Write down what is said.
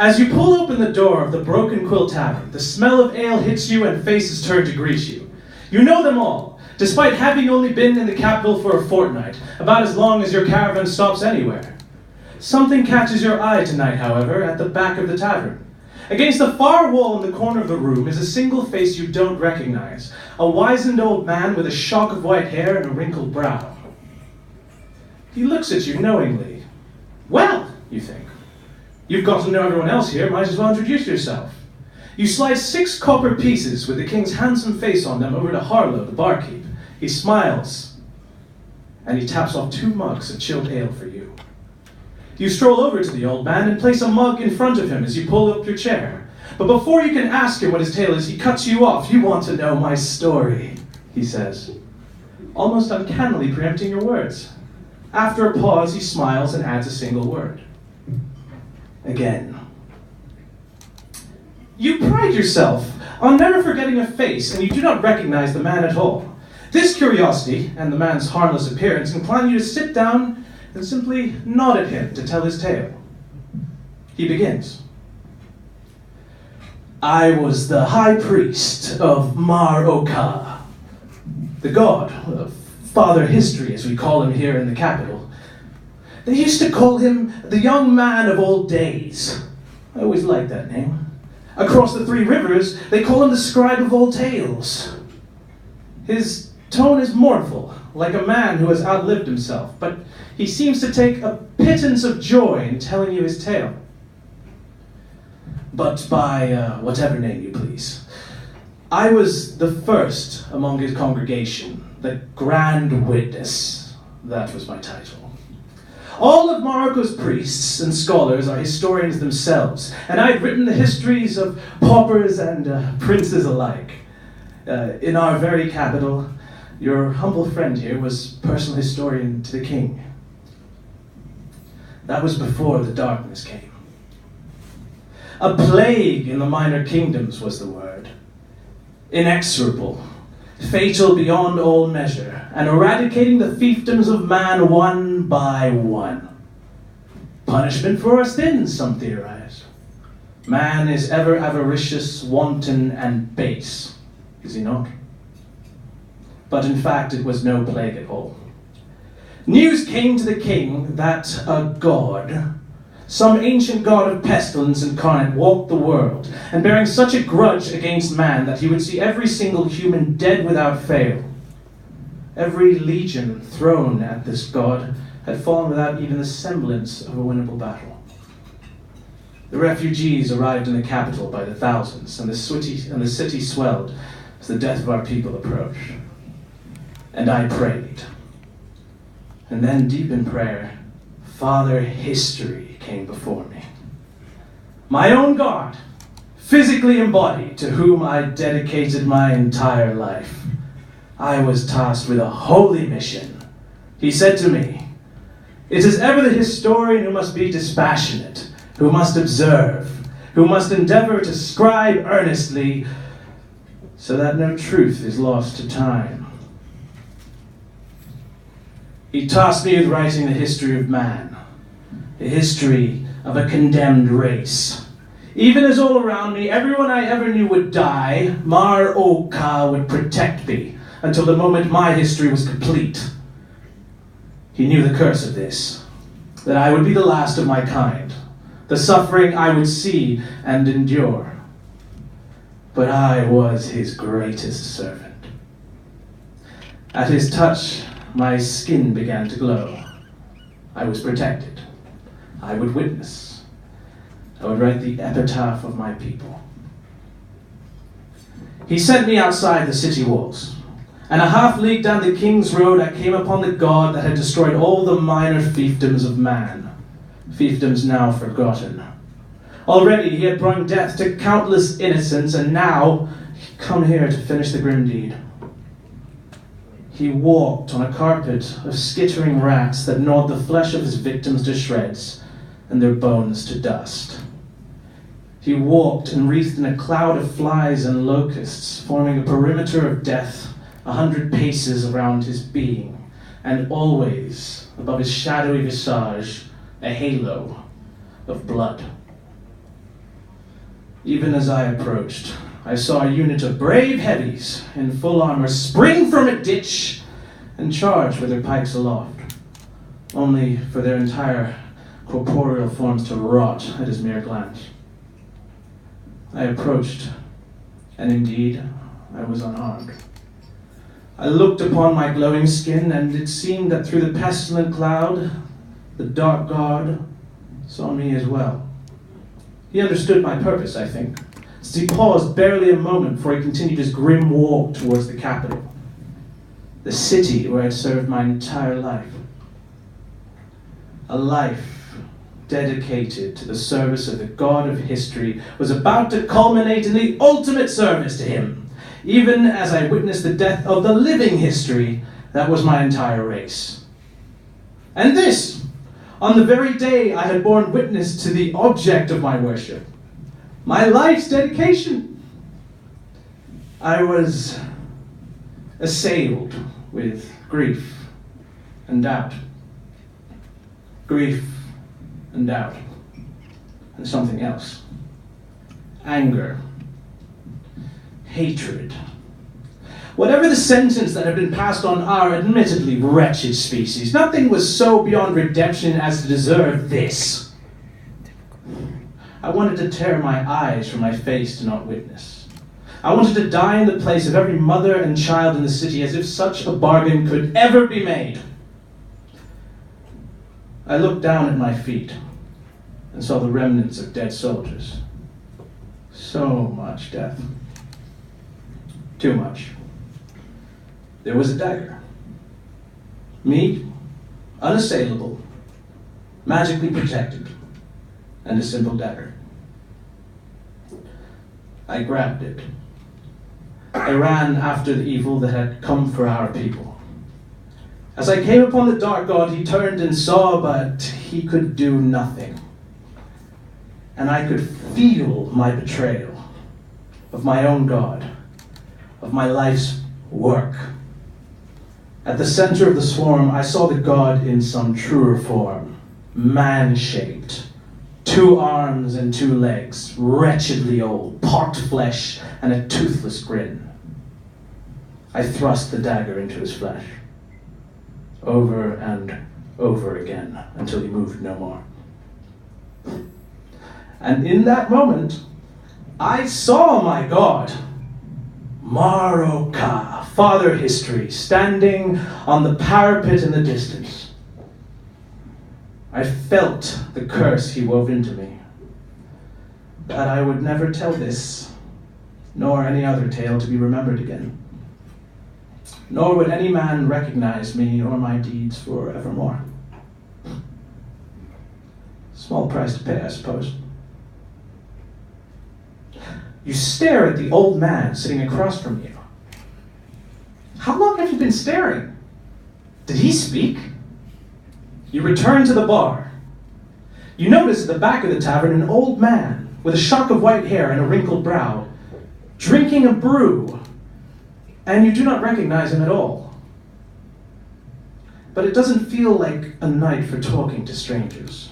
As you pull open the door of the Broken Quill Tavern, the smell of ale hits you and faces turn to greet you. You know them all, despite having only been in the capital for a fortnight, about as long as your caravan stops anywhere. Something catches your eye tonight, however, at the back of the tavern. Against the far wall in the corner of the room is a single face you don't recognize, a wizened old man with a shock of white hair and a wrinkled brow. He looks at you knowingly. Well, you think. You've got to know everyone else here, might as well introduce yourself. You slide 6 copper pieces with the king's handsome face on them over to Harlow, the barkeep. He smiles, and he taps off 2 mugs of chilled ale for you. You stroll over to the old man and place a mug in front of him as you pull up your chair. But before you can ask him what his tale is, he cuts you off. You want to know my story, he says, almost uncannily preempting your words. After a pause, he smiles and adds a single word. Again. You pride yourself on never forgetting a face, and you do not recognize the man at all. This curiosity, and the man's harmless appearance, incline you to sit down and simply nod at him to tell his tale. He begins. I was the high priest of Mar Oka, the god of Father History, as we call him here in the capital. They used to call him the young man of old days. I always liked that name. Across the 3 rivers, they call him the scribe of old tales. His tone is mournful, like a man who has outlived himself, but he seems to take a pittance of joy in telling you his tale. But by whatever name you please, I was the first among his congregation, the Grand Witness. That was my title. All of Morocco's priests and scholars are historians themselves, and I've written the histories of paupers and princes alike. In our very capital, your humble friend here was personal historian to the king. That was before the darkness came. A plague in the minor kingdoms was the word. Inexorable, fatal beyond all measure, and eradicating the fiefdoms of man one by one. Punishment for our sins, some theorize. Man is ever avaricious, wanton, and base, is he not? But in fact, it was no plague at all. News came to the king that a god, some ancient god of pestilence incarnate, walked the world, and bearing such a grudge against man that he would see every single human dead without fail. Every legion thrown at this god had fallen without even the semblance of a winnable battle. The refugees arrived in the capital by the thousands, and the city swelled as the death of our people approached. And I prayed. And then, deep in prayer, Father History came before me. My own God, physically embodied, to whom I dedicated my entire life. I was tasked with a holy mission. He said to me, "It is ever the historian who must be dispassionate, who must observe, who must endeavor to scribe earnestly, so that no truth is lost to time." He tasked me with writing the history of man, the history of a condemned race. Even as all around me, everyone I ever knew would die, Mar Oka would protect me until the moment my history was complete. He knew the curse of this, that I would be the last of my kind, the suffering I would see and endure. But I was his greatest servant. At his touch, my skin began to glow. I was protected. I would witness. I would write the epitaph of my people. He sent me outside the city walls, and a half league down the King's Road I came upon the god that had destroyed all the minor fiefdoms of man, fiefdoms now forgotten. Already he had brought death to countless innocents, and now he'd come here to finish the grim deed. He walked on a carpet of skittering rats that gnawed the flesh of his victims to shreds and their bones to dust. He walked enwreathed in a cloud of flies and locusts, forming a perimeter of death 100 paces around his being, and always, above his shadowy visage, a halo of blood. Even as I approached, I saw a unit of brave heavies in full armor spring from a ditch and charge with their pikes aloft, only for their entire corporeal forms to rot at his mere glance. I approached, and indeed, I was unharmed. I looked upon my glowing skin, and it seemed that through the pestilent cloud, the dark god saw me as well. He understood my purpose, I think, as he paused barely a moment before he continued his grim walk towards the capital, the city where I'd served my entire life. A life dedicated to the service of the God of history was about to culminate in the ultimate service to him, even as I witnessed the death of the living history that was my entire race. And this, on the very day I had borne witness to the object of my worship, my life's dedication. I was assailed with grief and doubt. Grief and doubt. And something else. Anger. Hatred. Whatever the sentence that had been passed on our admittedly wretched species, nothing was so beyond redemption as to deserve this. I wanted to tear my eyes from my face to not witness. I wanted to die in the place of every mother and child in the city, as if such a bargain could ever be made. I looked down at my feet and saw the remnants of dead soldiers. So much death. Too much. There was a dagger. Me, unassailable, magically protected, and a simple dagger. I grabbed it. I ran after the evil that had come for our people. As I came upon the dark god, he turned and saw, but he could do nothing. And I could feel my betrayal of my own god, of my life's work. At the center of the swarm, I saw the god in some truer form, man-shaped, 2 arms and 2 legs, wretchedly old, pocked flesh, and a toothless grin. I thrust the dagger into his flesh, over and over again, until he moved no more. And in that moment, I saw my god, Maroka, Father History, standing on the parapet in the distance. I felt the curse he wove into me, that I would never tell this, nor any other tale to be remembered again. Nor would any man recognize me or my deeds forevermore. Small price to pay, I suppose. You stare at the old man sitting across from you. How long have you been staring? Did he speak? You return to the bar. You notice at the back of the tavern an old man with a shock of white hair and a wrinkled brow, drinking a brew, and you do not recognize him at all. But it doesn't feel like a night for talking to strangers.